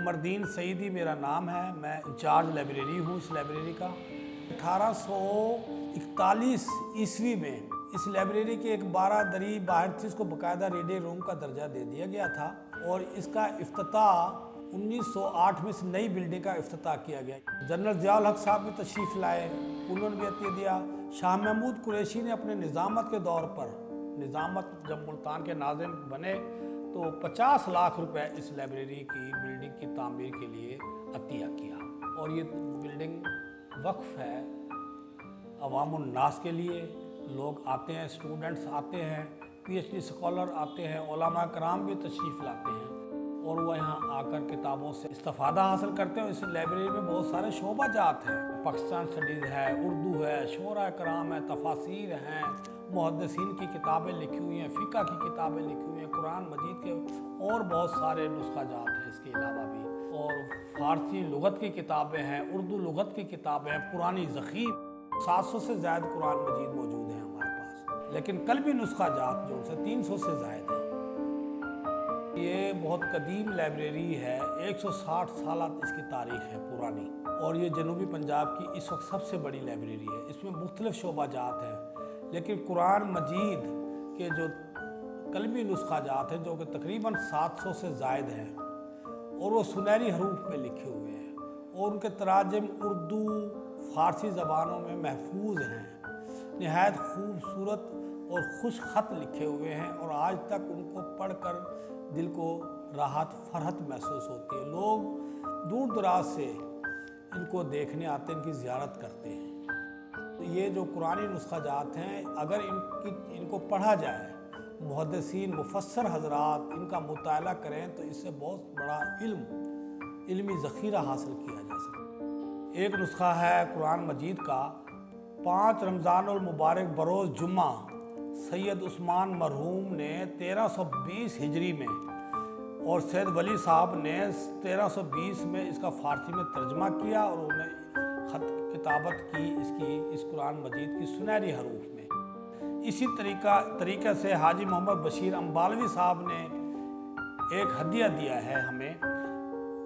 उमरदीन सईदी मेरा नाम है। मैं इंचार्ज लाइब्रेरी हूँ इस लाइब्रेरी का। 1841 ईस्वी में इस लाइब्रेरी के एक 12 दरी बाहर थी, इसको बाकायदा रीडिंग रूम का दर्जा दे दिया गया था और इसका इफ्तिताह 1908 में इस नई बिल्डिंग का इफ्तिताह किया गया। जनरल ज़ियाउल हक साहब भी तशरीफ़ लाए, उन्होंने भी अतिया दिया। शाह महमूद कुरैशी ने अपने निज़ामत के दौर पर, निज़ामत जब मुल्तान के नाज़िम बने तो 50 लाख रुपए इस लाइब्रेरी की बिल्डिंग की तामीर के लिए अतिया किया। और ये बिल्डिंग वक्फ है अवामुन नास के लिए। लोग आते हैं, स्टूडेंट्स आते हैं, PhD स्कॉलर आते हैं, उलमा कराम भी तशरीफ़ लाते हैं और वह यहाँ आकर किताबों से इस्तिफ़ादा हासिल करते हैं। इस लाइब्रेरी में बहुत सारे शोबाजात हैं, पाकिस्तान स्टडीज़ है, उर्दू है, शोरा कराम है, तफासीर हैं, मुहद्दिसीन की किताबें लिखी हुई हैं, फ़िक़्ह की किताबें लिखी हुई हैं, कुरान मजीद के और बहुत सारे नुस्ख़ाजात हैं इसके अलावा भी। और फ़ारसी लुग़त की किताबें हैं, उर्दू लुग़त की किताबें हैं, पुरानी ज़ख़ीर 700 से ज़्यादा कुरान मजीद मौजूद हैं हमारे पास, लेकिन कल्बी नुस्ख़ाजात जो उनसे 300 से ज़्यादा हैं। ये बहुत कदीम लाइब्रेरी है, 160 साल इसकी तारीख़ है पुरानी, और ये जनूबी पंजाब की इस वक्त सबसे बड़ी लाइब्रेरी है। इसमें मुख्तलिफ़ शोबाजात हैं, लेकिन कुरान मजीद के जो कलमी नुस्ख़ाजात हैं जो कि तकरीबन 700 से ज़ायद हैं और वो सुनहरी हरूफ में लिखे हुए हैं और उनके तराजम उर्दू फ़ारसी ज़बानों में महफूज हैं। नहायत खूबसूरत और खुश ख़त लिखे हुए हैं और आज तक उनको पढ़कर दिल को राहत फरहत महसूस होती है। लोग दूर दराज से इनको देखने आते हैं, इनकी ज़ियारत करते हैं। तो ये जो कुरानी नुस्ख़ाजात हैं, अगर इनको पढ़ा जाए, मुहद्दिसीन मुफस्सर हज़रात इनका मुताला करें तो इससे बहुत बड़ा इल्मी ज़ख़ीरा हासिल किया जा सकता है। एक नुस्ख़ा है कुरान मजीद का, 5 रमज़ानुल मुबारक बरोज़ जुम्मा सैयद उस्मान मरहूम ने 1320 हिजरी में और सैयद वली साहब ने 1320 में इसका फ़ारसी में तर्जमा किया और उन्हें ख़त किताबत की इस कुरान मजीद की सुनहरी हरूफ में। इसी तरीक़े से हाजी मोहम्मद बशीर अम्बालवी साहब ने एक हदिया दिया है हमें,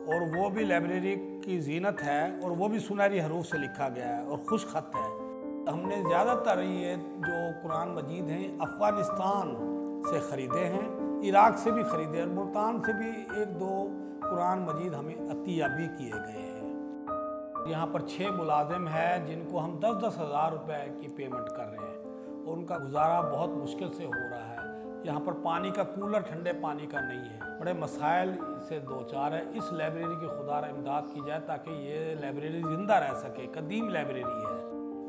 और वो भी लाइब्रेरी की जीनत है और वो भी सुनहरी हरूफ से लिखा गया है और खुश ख़त है। हमने ज़्यादातर ये जो कुरान मजीद हैं अफ़गानिस्तान से ख़रीदे हैं, इराक़ से भी ख़रीदे और मुल्तान से भी 1-2 कुरान मजीद हमें अतिया भी किए गए हैं। यहाँ पर 6 मुलाजिम हैं जिनको हम 10-10 हज़ार रुपये की पेमेंट कर रहे हैं और उनका गुजारा बहुत मुश्किल से हो रहा है। यहाँ पर पानी का कूलर ठंडे पानी का नहीं है, बड़े मसाइल से दो चार है। इस लाइब्रेरी की खुदारा इमदाद की जाए ताकि ये लाइब्रेरी ज़िंदा रह सके। कदीम लाइब्रेरी है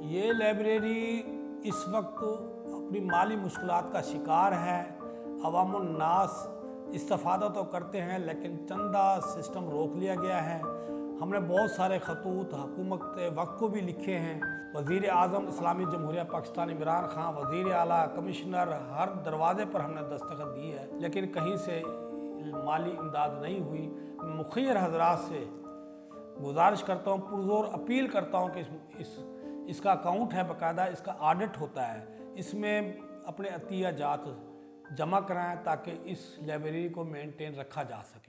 ये लाइब्रेरी, इस वक्त अपनी माली मुश्किलात का शिकार है। अवामुन नास इस्तिफ़ादा तो करते हैं लेकिन चंदा सिस्टम रोक लिया गया है। हमने बहुत सारे खतूत हुकूमत वक्त को भी लिखे हैं। वज़ीर आज़म इस्लामी जमहूरिया पाकिस्तान इमरान खान, वज़ीर आला, कमिश्नर, हर दरवाज़े पर हमने दस्तखत दी है, लेकिन कहीं से माली इमदाद नहीं हुई। मुखिर हज़रात से गुजारिश करता हूँ, पुरज़ोर अपील करता हूँ कि इसका अकाउंट है, बाकायदा इसका ऑडिट होता है, इसमें अपने अतिया जात जमा कराएँ ताकि इस लाइब्रेरी को मेंटेन रखा जा सके।